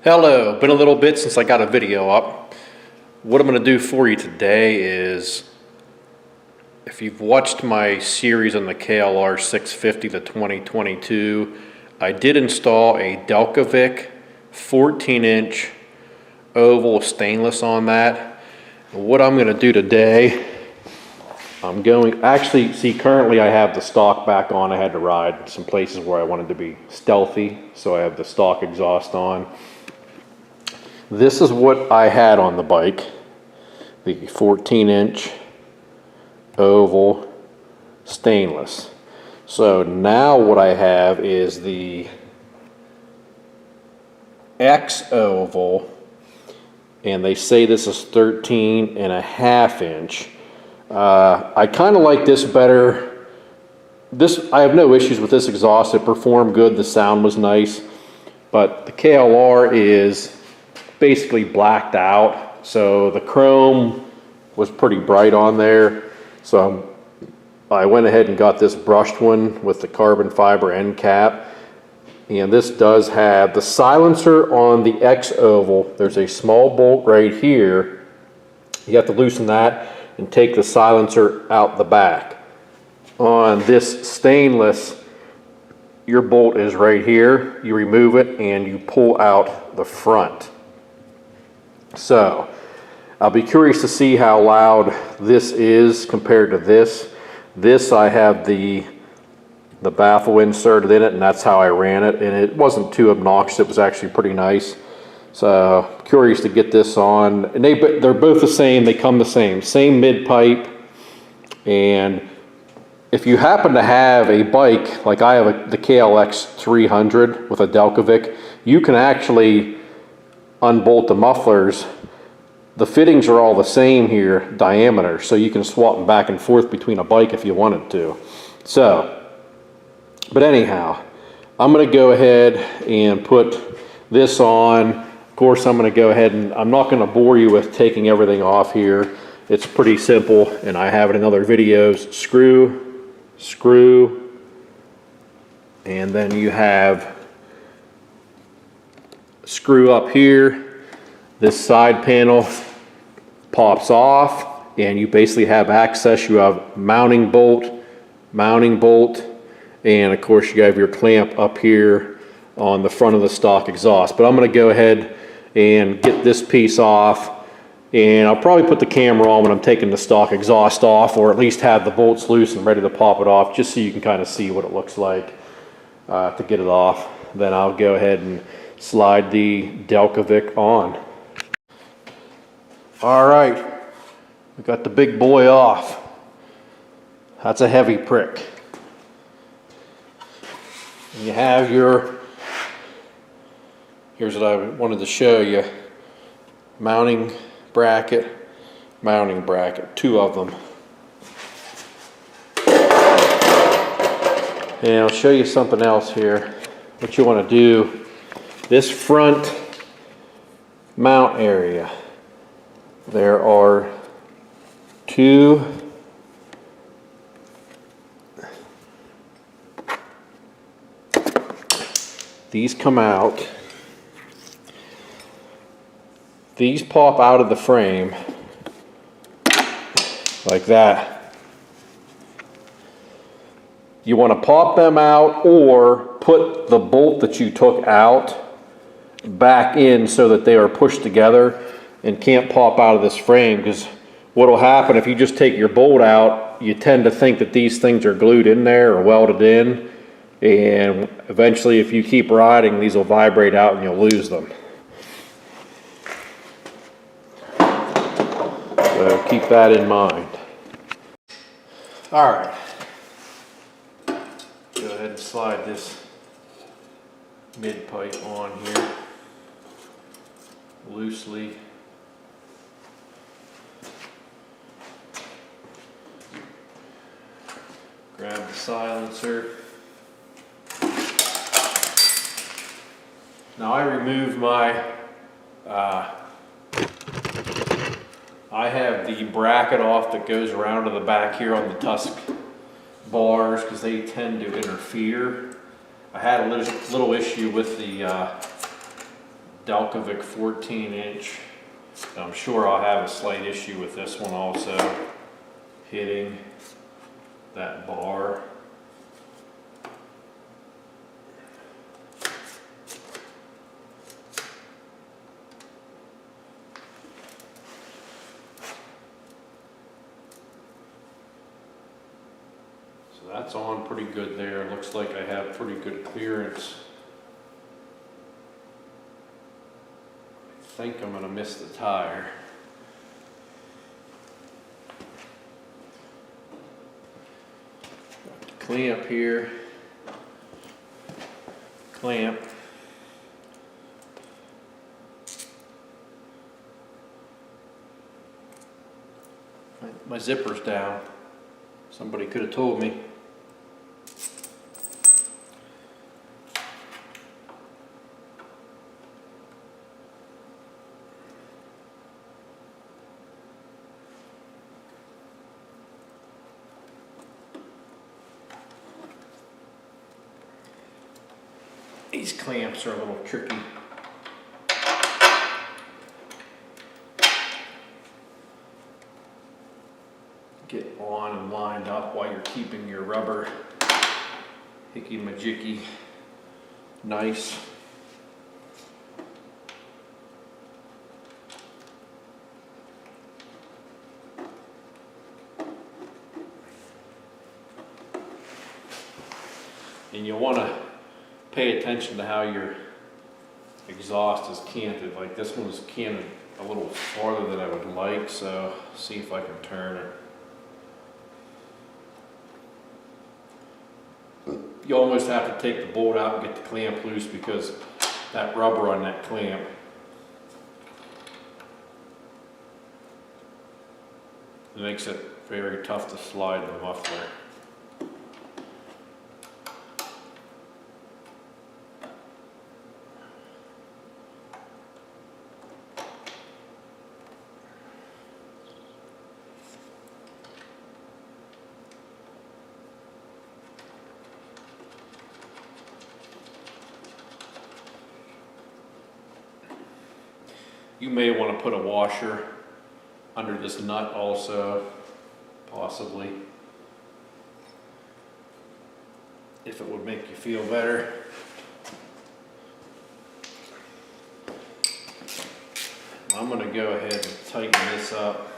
Hello, been a little bit since I got a video up. What I'm going to do for you today is, if you've watched my series on the KLR 650 to 2022, I did install a Delkevic 14-inch oval stainless on that. And what I'm going to do today, currently I have the stock back on. I had to ride some places where I wanted to be stealthy, so I have the stock exhaust on. This is what I had on the bike, the 14-inch oval stainless. So now what I have is the X oval, and they say this is 13.5 inch. I kind of like this better. I have no issues with this exhaust. It performed good. The sound was nice, but the KLR is basically blacked out, so the chrome was pretty bright on there. So I went ahead and got this brushed one with the carbon fiber end cap, and this does have the silencer on the X oval. There's a small bolt right here. You have to loosen that and take the silencer out the back. On this stainless, your bolt is right here. You remove it and you pull out the front. So I'll be curious to see how loud this is compared to this. This, I have the baffle inserted in it, and that's how I ran it, and it wasn't too obnoxious. It was actually pretty nice. So curious to get this on. And they're both the same. They come the same mid pipe. And if you happen to have a bike like I have, the KLX 300 with a Delkevic, you can actually unbolt the mufflers. The fittings are all the same here, diameter, so you can swap them back and forth between a bike if you wanted to. So, but anyhow, I'm going to go ahead and put this on. Of course, I'm going to go ahead and I'm not going to bore you with taking everything off here. It's pretty simple, and I have it in other videos. Screw, and then you have screw up here. This side panel pops off, and you basically have access. You have mounting bolt, and of course you have your clamp up here on the front of the stock exhaust. But I'm going to go ahead and get this piece off, and I'll probably put the camera on when I'm taking the stock exhaust off, or at least have the bolts loose and ready to pop it off, just so you can kind of see what it looks like to get it off. Then I'll go ahead and slide the Delkevic on. All right, we got the big boy off. That's a heavy prick. And you have your, here's what I wanted to show you, mounting bracket, two of them. And I'll show you something else here. What you want to do, this front mount area, there are two these come out. These pop out of the frame like that. You want to pop them out, or put the bolt that you took out back in so that they are pushed together and can't pop out of this frame. Because what will happen if you just take your bolt out, you tend to think that these things are glued in there or welded in, and eventually if you keep riding, these will vibrate out and you'll lose them. So keep that in mind. All right, go ahead and slide this mid pipe on here loosely. Grab the silencer. Now I removed my, I have the bracket off that goes around to the back here on the tusk bars, because they tend to interfere. I had a little issue with the Delkevic 14-inch. I'm sure I'll have a slight issue with this one also, hitting that bar. So that's on pretty good there. Looks like I have pretty good clearance. I think I'm gonna miss the tire. Clamp here, clamp. My zipper's down. Somebody could have told me. These clamps are a little tricky. Get on and lined up while you're keeping your rubber hickey-majiggy nice. And you want to pay attention to how your exhaust is canted. Like this one is canted a little farther than I would like, so see if I can turn it. You almost have to take the bolt out and get the clamp loose because that rubber on that clamp makes it very tough to slide the muffler. You may want to put a washer under this nut also, possibly, if it would make you feel better. I'm going to go ahead and tighten this up.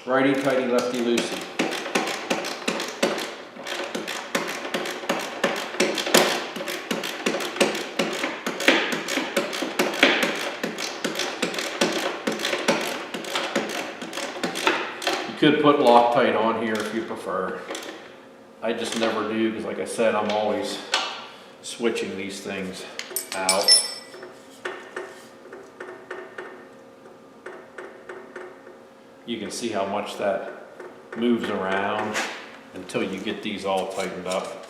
Righty tighty, lefty loosey. You could put Loctite on here if you prefer. I just never do because, like I said, I'm always switching these things out. You can see how much that moves around until you get these all tightened up.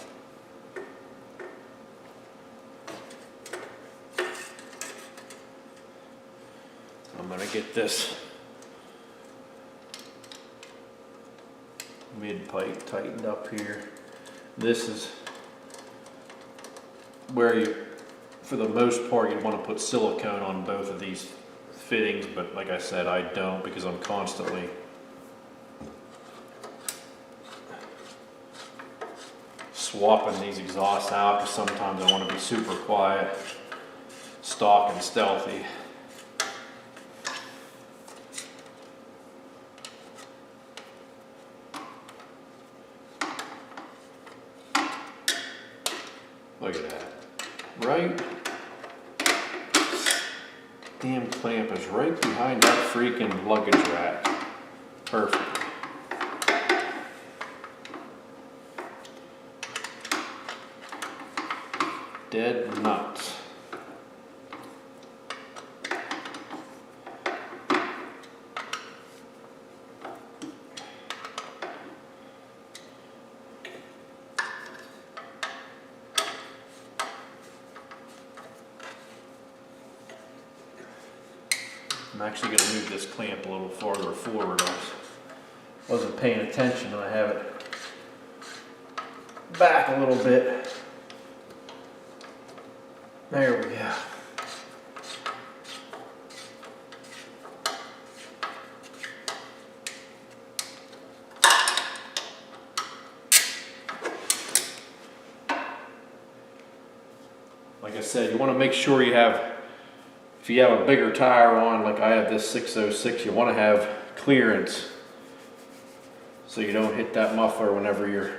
I'm going to get this mid pipe tightened up here. This is where you, for the most part, you'd want to put silicone on both of these fittings, but like I said, I don't because I'm constantly swapping these exhausts out because sometimes I want to be super quiet, stock and stealthy. Look at that. Right? Damn clamp is right behind that freaking luggage rack. Perfect. Dead nuts. I'm actually going to move this clamp a little farther forward. I wasn't paying attention, and I have it back a little bit. There we go. Like I said, you want to make sure you have, if you have a bigger tire on, like I have this 606, you want to have clearance so you don't hit that muffler whenever you're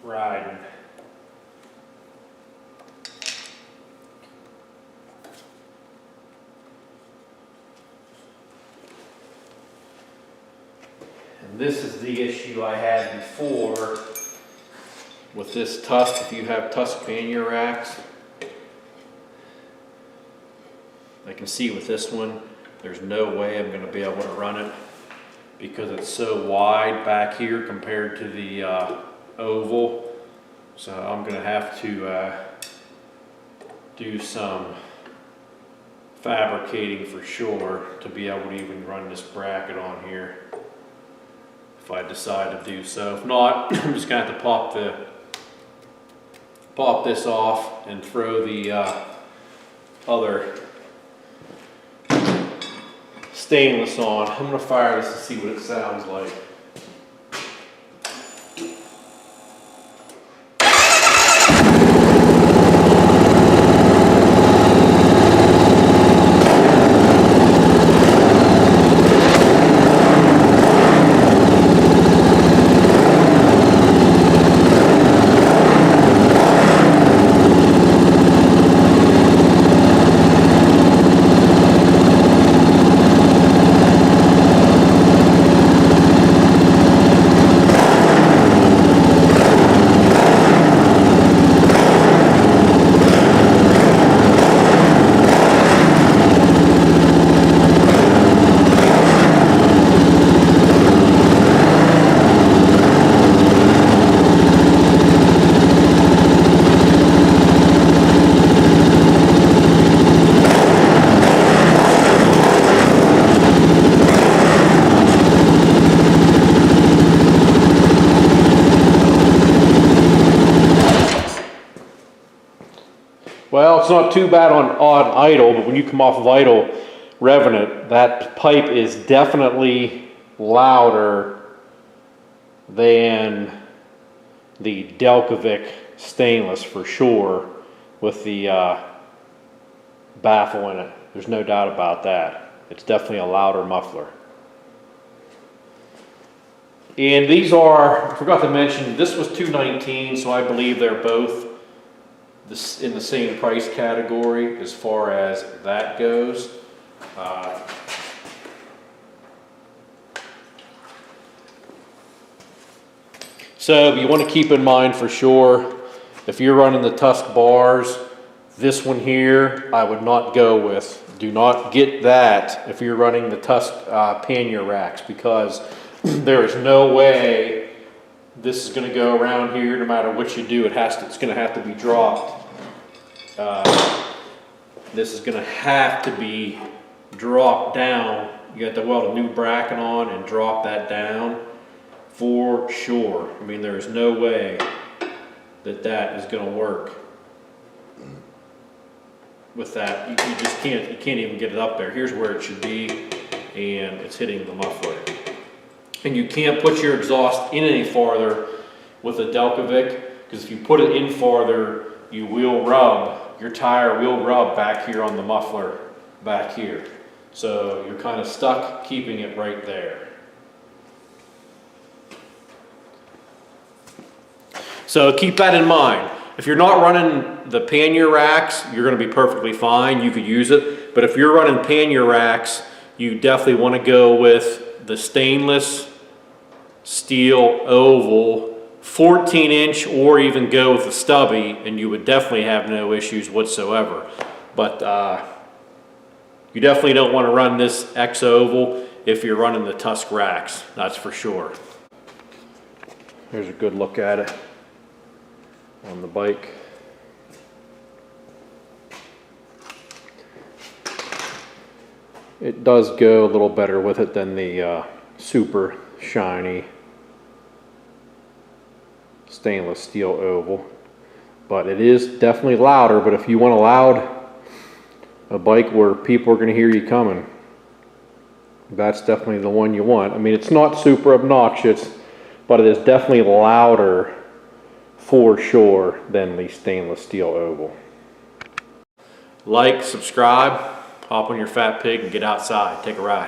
riding. And this is the issue I had before with this tusk. If you have tusk pannier racks, I can see with this one, there's no way I'm going to be able to run it because it's so wide back here compared to the oval. So I'm going to have to do some fabricating for sure to be able to even run this bracket on here if I decide to do so. If not, I'm just going to have to pop this off and throw the other stainless on. I'm going to fire this to see what it sounds like. Well, it's not too bad on idle, but when you come off of idle, revving it, that pipe is definitely louder than the Delkevic stainless for sure with the baffle in it. There's no doubt about that. It's definitely a louder muffler. And these are, I forgot to mention, this was $219, so I believe they're both in the same price category as far as that goes. So you want to keep in mind for sure, if you're running the tusk bars, this one here I would not go with. Do not get that if you're running the tusk pannier racks, because there is no way this is going to go around here. No matter what you do, it's going to have to be dropped. This is going to have to be dropped down. You have to weld a new bracket on and drop that down for sure. I mean, there's no way that is going to work with that. You just can't. You can't even get it up there. Here's where it should be, and it's hitting the muffler. And you can't put your exhaust in any farther with a Delkevic, because if you put it in farther, you will rub, your tire will rub back here on the muffler back here. So you're kind of stuck keeping it right there. So keep that in mind. If you're not running the pannier racks, you're going to be perfectly fine. You could use it. But if you're running pannier racks, you definitely want to go with the stainless steel oval 14-inch, or even go with the stubby, and you would definitely have no issues whatsoever. But you definitely don't want to run this X oval if you're running the tusk racks, that's for sure. Here's a good look at it on the bike. It does go a little better with it than the super shiny stainless steel oval. But it is definitely louder, but if you want a bike where people are going to hear you coming, that's definitely the one you want. I mean, it's not super obnoxious, but it is definitely louder for sure than the stainless steel oval. Like, subscribe, hop on your fat pig and get outside, take a ride.